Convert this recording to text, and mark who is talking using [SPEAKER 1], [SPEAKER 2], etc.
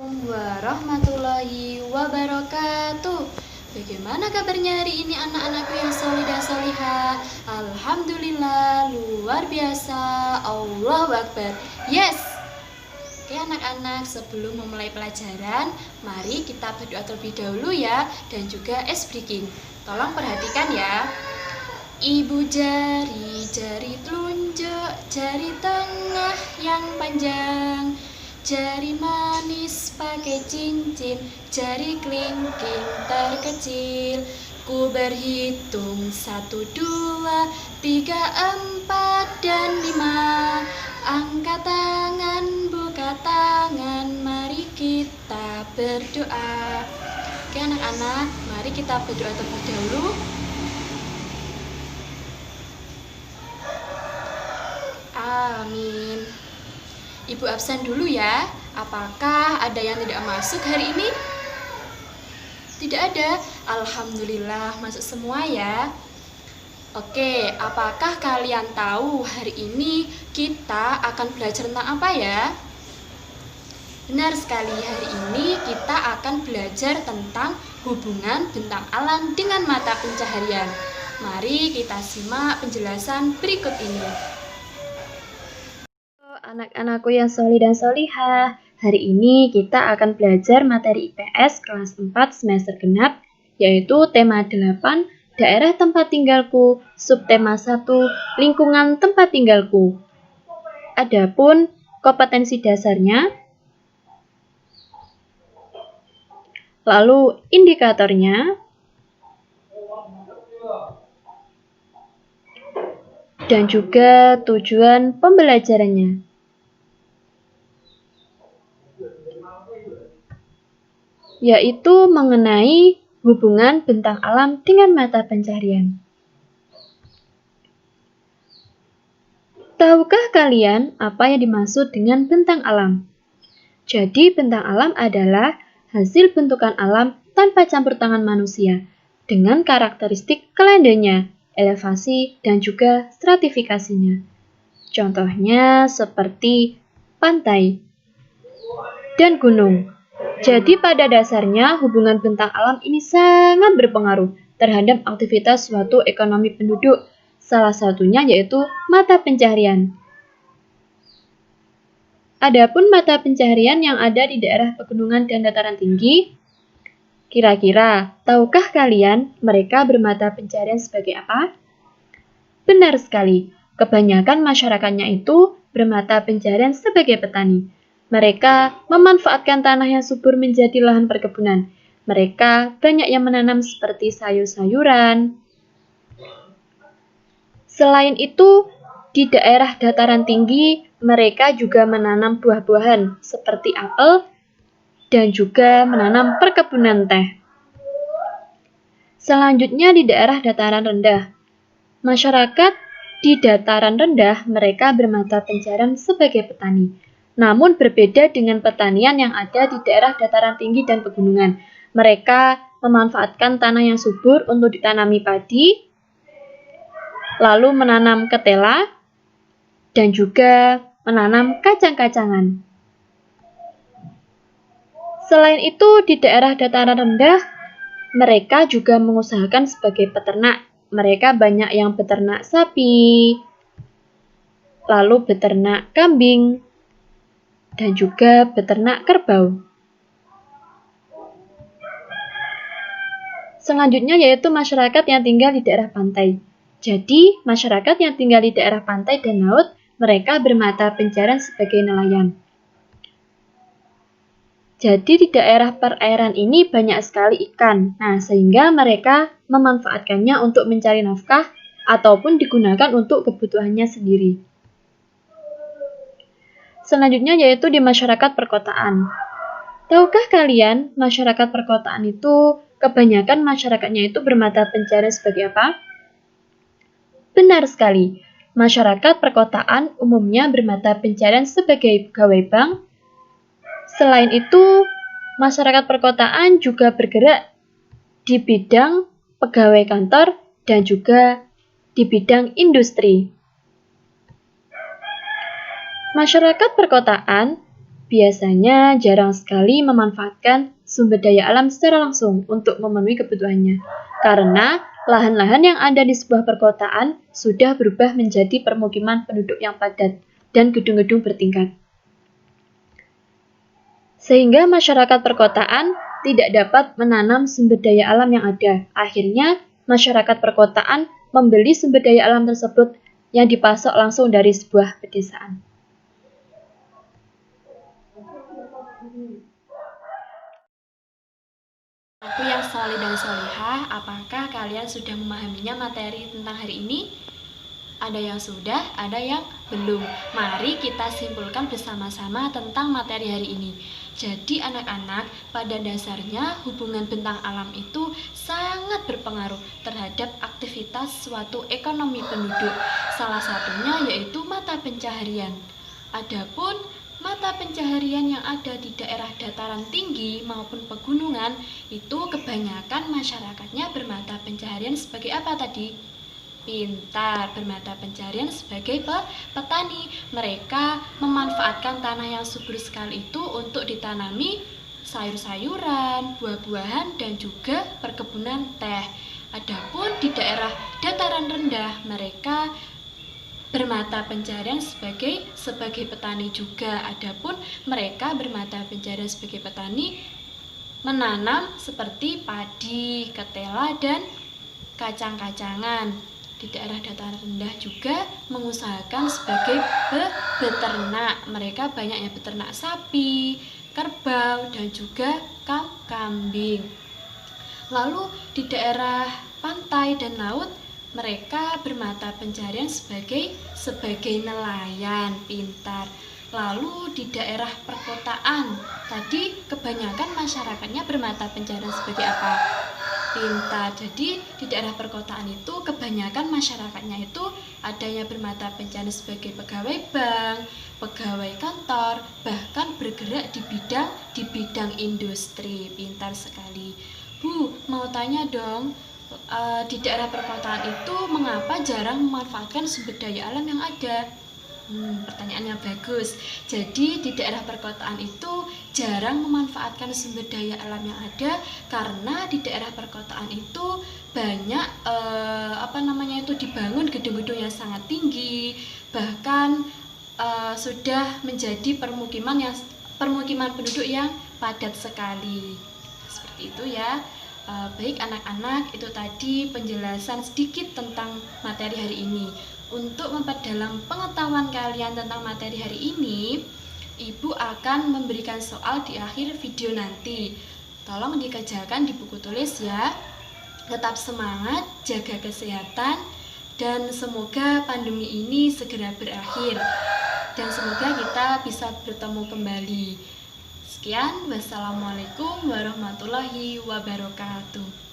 [SPEAKER 1] Warahmatullahi wabarakatuh. Bagaimana kabarnya hari ini anak-anakku yang solih dan solihah? Alhamdulillah, luar biasa. Allahu Akbar. Yes. Oke anak-anak, sebelum memulai pelajaran, mari kita berdoa terlebih dahulu ya, dan juga ice breaking. Tolong perhatikan ya. Ibu jari, jari telunjuk, jari tengah yang panjang, jari manis pakai cincin, jari kelingking terkecil. Ku berhitung 1, 2, 3, 4, dan 5. Angkat tangan, buka tangan, mari kita berdoa. Oke anak-anak, mari kita berdoa terlebih dahulu. Amin. Ibu absen dulu ya. Apakah ada yang tidak masuk hari ini? Tidak ada. Alhamdulillah masuk semua ya. Oke, apakah kalian tahu hari ini kita akan belajar tentang apa ya? Benar sekali, hari ini kita akan belajar tentang hubungan bentang alam dengan mata pencaharian. Mari kita simak penjelasan berikut ini. Anak-anakku yang solih dan solihah, hari ini kita akan belajar materi IPS kelas 4 semester genap, yaitu tema 8, daerah tempat tinggalku, subtema 1, lingkungan tempat tinggalku. Adapun kompetensi dasarnya, lalu indikatornya, dan juga tujuan pembelajarannya. Yaitu mengenai hubungan bentang alam dengan mata pencaharian. Tahukah kalian apa yang dimaksud dengan bentang alam? Jadi bentang alam adalah hasil bentukan alam tanpa campur tangan manusia, dengan karakteristik kelendernya, elevasi, dan juga stratifikasinya. Contohnya seperti pantai dan gunung. Jadi pada dasarnya hubungan bentang alam ini sangat berpengaruh terhadap aktivitas suatu ekonomi penduduk, salah satunya yaitu mata pencaharian. Adapun mata pencaharian yang ada di daerah pegunungan dan dataran tinggi, kira-kira tahukah kalian mereka bermata pencaharian sebagai apa? Benar sekali, kebanyakan masyarakatnya itu bermata pencaharian sebagai petani. Mereka memanfaatkan tanah yang subur menjadi lahan perkebunan. Mereka banyak yang menanam seperti sayur-sayuran. Selain itu, di daerah dataran tinggi, mereka juga menanam buah-buahan seperti apel dan juga menanam perkebunan teh. Selanjutnya di daerah dataran rendah. Masyarakat di dataran rendah mereka bermata pencaharian sebagai petani. Namun berbeda dengan pertanian yang ada di daerah dataran tinggi dan pegunungan. Mereka memanfaatkan tanah yang subur untuk ditanami padi, lalu menanam ketela, dan juga menanam kacang-kacangan. Selain itu, di daerah dataran rendah, mereka juga mengusahakan sebagai peternak. Mereka banyak yang beternak sapi, lalu beternak kambing, dan juga beternak kerbau. Selanjutnya yaitu masyarakat yang tinggal di daerah pantai. Jadi, masyarakat yang tinggal di daerah pantai dan laut, mereka bermata pencaharian sebagai nelayan. Jadi di daerah perairan ini banyak sekali ikan. Nah, sehingga mereka memanfaatkannya untuk mencari nafkah ataupun digunakan untuk kebutuhannya sendiri. Selanjutnya yaitu di masyarakat perkotaan. Tahukah kalian masyarakat perkotaan itu kebanyakan masyarakatnya itu bermata pencaharian sebagai apa? Benar sekali. Masyarakat perkotaan umumnya bermata pencaharian sebagai pegawai bank. Selain itu, masyarakat perkotaan juga bergerak di bidang pegawai kantor dan juga di bidang industri. Masyarakat perkotaan biasanya jarang sekali memanfaatkan sumber daya alam secara langsung untuk memenuhi kebutuhannya. Karena lahan-lahan yang ada di sebuah perkotaan sudah berubah menjadi permukiman penduduk yang padat dan gedung-gedung bertingkat. Sehingga masyarakat perkotaan tidak dapat menanam sumber daya alam yang ada. Akhirnya, masyarakat perkotaan membeli sumber daya alam tersebut yang dipasok langsung dari sebuah pedesaan.
[SPEAKER 2] Aku yang solih dan solihah, apakah kalian sudah memahaminya materi tentang hari ini? Ada yang sudah, ada yang belum. Mari kita simpulkan bersama-sama tentang materi hari ini. Jadi anak-anak, pada dasarnya hubungan bentang alam itu sangat berpengaruh terhadap aktivitas suatu ekonomi penduduk. Salah satunya yaitu mata pencaharian. Adapun mata pencaharian yang ada di daerah dataran tinggi maupun pegunungan itu kebanyakan masyarakatnya bermata pencaharian sebagai apa tadi? Pintar, bermata pencaharian sebagai petani. Mereka memanfaatkan tanah yang subur sekali itu untuk ditanami sayur-sayuran, buah-buahan, dan juga perkebunan teh. Adapun di daerah dataran rendah, mereka bermata pencaharian sebagai petani juga. Adapun mereka bermata pencaharian sebagai petani menanam seperti padi, ketela, dan kacang-kacangan. Di daerah dataran rendah juga mengusahakan sebagai beternak. Mereka banyak yang beternak sapi, kerbau, dan juga kambing. Lalu di daerah pantai dan laut, mereka bermata pencaharian sebagai nelayan. Pintar. Lalu di daerah perkotaan, tadi kebanyakan masyarakatnya bermata pencaharian sebagai apa? Pintar. Jadi di daerah perkotaan itu kebanyakan masyarakatnya itu adanya bermata pencaharian sebagai pegawai bank, pegawai kantor, bahkan bergerak di bidang industri. Pintar sekali. Bu, mau tanya dong, di daerah perkotaan itu mengapa jarang memanfaatkan sumber daya alam yang ada? Pertanyaannya bagus. Jadi di daerah perkotaan itu jarang memanfaatkan sumber daya alam yang ada karena di daerah perkotaan itu banyak dibangun gedung-gedung yang sangat tinggi, bahkan sudah menjadi permukiman penduduk yang padat sekali. Seperti itu ya. Baik anak-anak, itu tadi penjelasan sedikit tentang materi hari ini. Untuk memperdalam pengetahuan kalian tentang materi hari ini, Ibu akan memberikan soal di akhir video nanti. Tolong dikerjakan di buku tulis ya. Tetap semangat, jaga kesehatan, dan semoga pandemi ini segera berakhir. Dan semoga kita bisa bertemu kembali. Sekian, wassalamualaikum warahmatullahi wabarakatuh.